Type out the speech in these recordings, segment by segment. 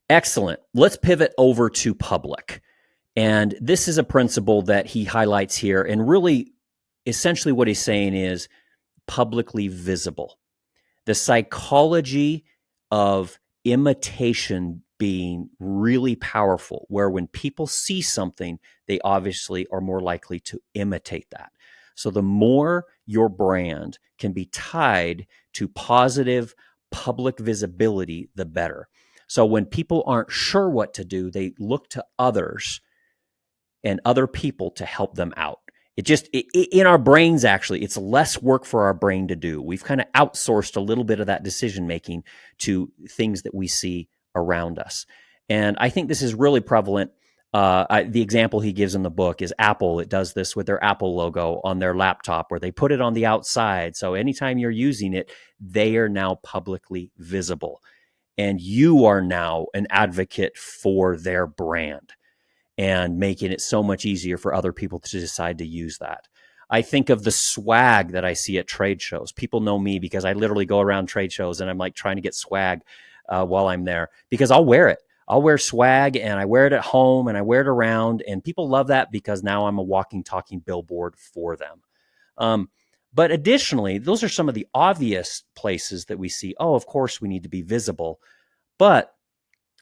Excellent. Let's pivot over to public. And this is a principle that he highlights here. And really, essentially, what he's saying is publicly visible. The psychology of imitation being really powerful, where when people see something, they obviously are more likely to imitate that. So the more your brand can be tied to positive public visibility, the better. So when people aren't sure what to do, they look to others and other people to help them out. In our brains, actually, it's less work for our brain to do. We've kind of outsourced a little bit of that decision making to things that we see around us. And I think this is really prevalent. The example he gives in the book is Apple. It does this with their Apple logo on their laptop where they put it on the outside. So anytime you're using it, they are now publicly visible. And you are now an advocate for their brand and making it so much easier for other people to decide to use that. I think of the swag that I see at trade shows. People know me because I literally go around trade shows and I'm like trying to get swag while I'm there because I'll wear it. I'll wear swag and I wear it at home and I wear it around, and people love that because now I'm a walking, talking billboard for them. But additionally, those are some of the obvious places that we see, oh, of course we need to be visible. But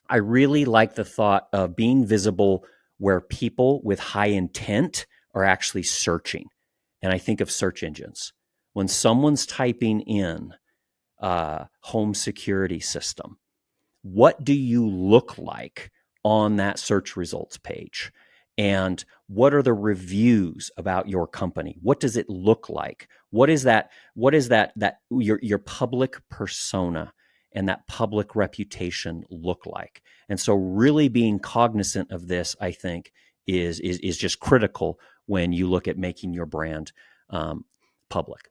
I really like the thought of being visible where people with high intent are actually searching. And I think of search engines. When someone's typing in home security system, what do you look like on that search results page? And what are the reviews about your company? What does it look like? What is that your public persona and that public reputation look like? And so really being cognizant of this, I think, is just critical when you look at making your brand public.